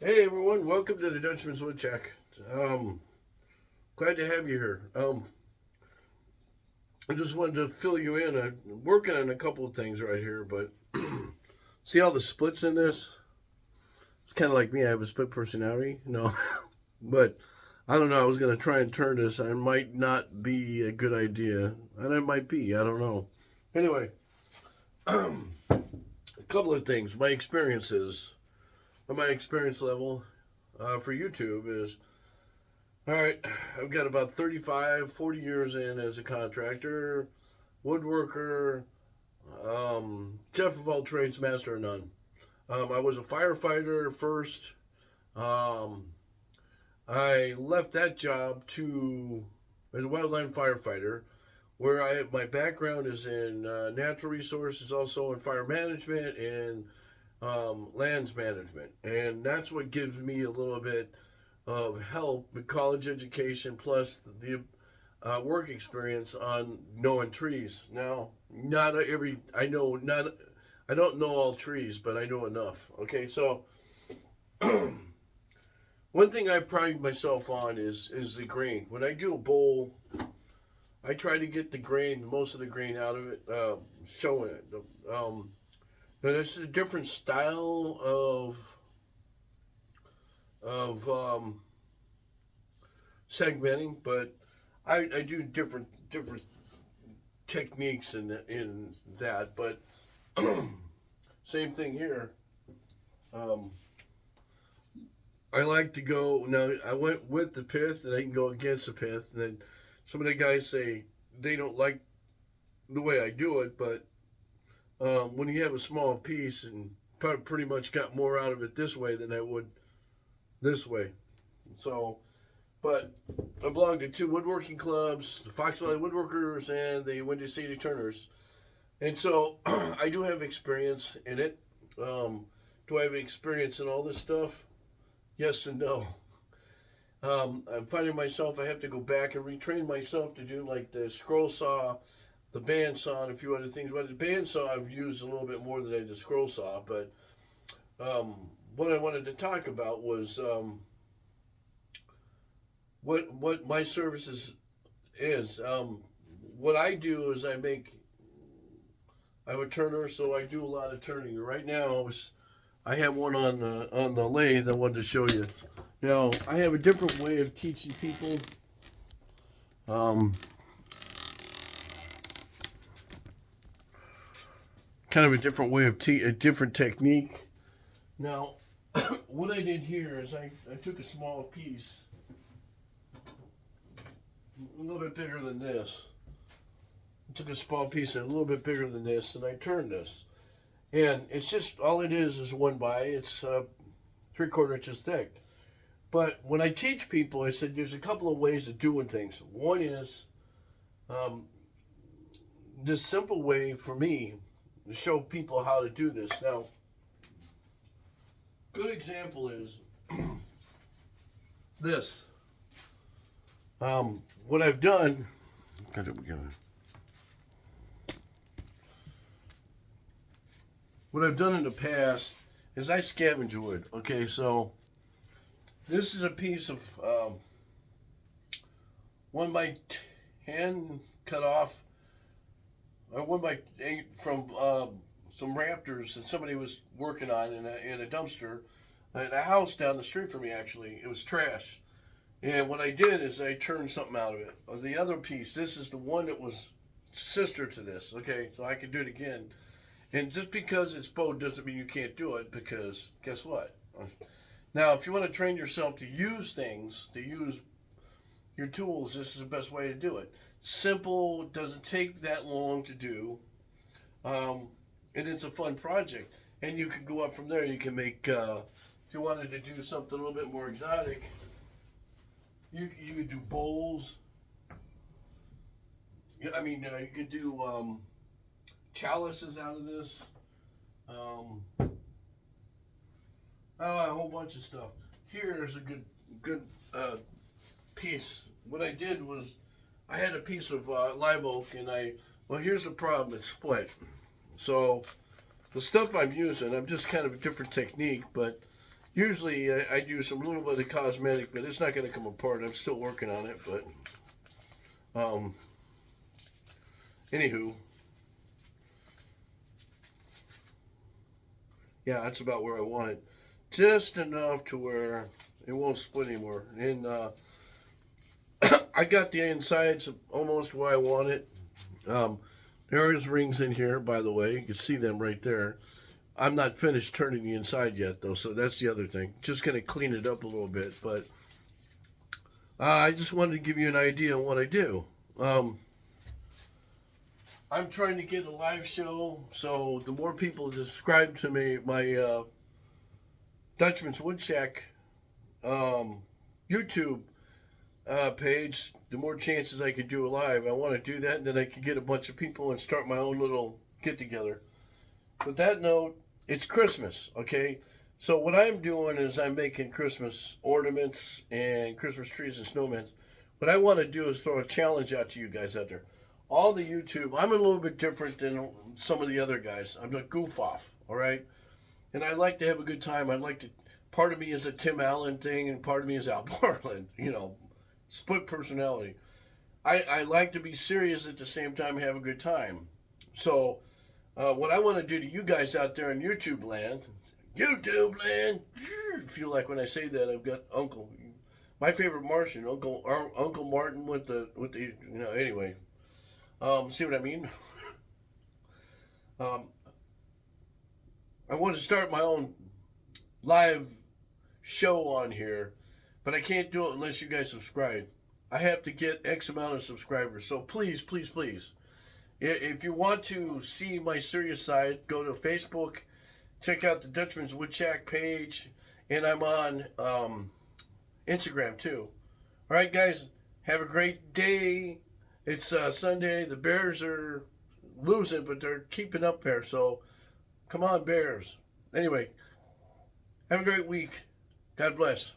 Hey everyone, welcome to the Dutchman's Woodchuck. Glad to have you here. I just wanted to fill you in. I'm working on a couple of things right here, but see all the splits in this? It's kind of like me. I have a split personality. No, but I don't know. I was going to try and turn this. I might not be a good idea, and it might be. I don't know. Anyway, a couple of things. My experiences, my experience level for YouTube is all right. I've got about 35, 40 years in as a contractor, woodworker, Jeff of all trades, master of none. I was a firefighter first. Um, I left that job to as a wildland firefighter, where my background is in natural resources, also in fire management and lands management, and that's what gives me a little bit of help with college education plus the work experience on knowing trees. Now, not every I know not I don't know all trees, but I know enough. Okay, so one thing I pride myself on is the grain. When I do a bowl, I try to get the grain, most of the grain out of it, showing it. Now there's a different style of segmenting, but I do different techniques in that. But same thing here. Um, I like to go now. I went with the pith, and I can go against the pith. And then some of the guys say they don't like the way I do it, but when you have a small piece and pretty much got more out of it this way than I would this way. So, but I belong to two woodworking clubs, the Fox Valley Woodworkers and the Windy City Turners. And so I do have experience in it. Do I have experience in all this stuff? Yes and no. I'm finding myself, I have to go back and retrain myself to do like the scroll saw, the bandsaw, and a few other things. But the bandsaw I've used a little bit more than I did the scroll saw. But um, what I wanted to talk about was what my services is. What I do is I'm a turner, so I do a lot of turning. Right now, I have one on the lathe I wanted to show you. Now I have a different way of teaching people. Um, Kind of a different way of a different technique. Now, what I did here is I took a small piece, a little bit bigger than this. I took a small piece and a little bit bigger than this, and I turned this. And it's just all it is one by. It's 3/4 inches thick. But when I teach people, I said there's a couple of ways of doing things. One is um, this simple way for me to show people how to do this. Now, good example is this. What I've done. What I've done in the past is I scavenge wood. Okay, so this is a piece of 1 by 10 cut off, or 1 by 8 from some rafters that somebody was working on in a dumpster in a house down the street from me. Actually, it was trash. And what I did is I turned something out of it. The other piece, this is the one that was sister to this. Okay, so I could do it again. And just because it's bowed doesn't mean you can't do it, because guess what? Now, if you want to train yourself to use things, to use your tools, this is the best way to do it. Simple, doesn't take that long to do, and it's a fun project. And you can go up from there. You can make, if you wanted to do something a little bit more exotic, you could do bowls. You could do chalices out of this. A whole bunch of stuff. Here's a good piece. What I did was I had a piece of live oak, and well, here's the problem, it's split. So the stuff I'm using, I'm just kind of a different technique, but Usually I do some little bit of cosmetic, but it's not going to come apart. I'm still working on it, but anywho, yeah, that's about where I want it. Just enough to where it won't split anymore. And I got the insides almost where I want it. There is rings in here, by the way. You can see them right there. I'm not finished turning the inside yet, though, so that's the other thing. Just going to clean it up a little bit, but I just wanted to give you an idea of what I do. I'm trying to get a live show, so the more people subscribe to me, my Dutchman's Woodshack YouTube page, the more chances I could do a live. I want to do that, and then I could get a bunch of people and start my own little get-together. With that note, it's Christmas, okay? So what I'm doing is I'm making Christmas ornaments and Christmas trees and snowmen. What I want to do is throw a challenge out to you guys out there. All the YouTube, I'm a little bit different than some of the other guys. I'm a goof off, all right? And I like to have a good time. I like to, part of me is a Tim Allen thing and part of me is Al Borland, you know, split personality. I like to be serious at the same time and have a good time. So what I want to do to you guys out there in YouTube land, feel like when I say that I've got my favorite Martian, Uncle Martin with the anyway. See what I mean? I want to start my own live show on here, but I can't do it unless you guys subscribe. I have to get X amount of subscribers. So please, please, please, if you want to see my serious side, go to Facebook, check out the Dutchman's Woodshack page, and I'm on Instagram too. All right, guys, have a great day. It's Sunday. The Bears are losing, but they're keeping up there. So come on, Bears. Anyway, have a great week. God bless.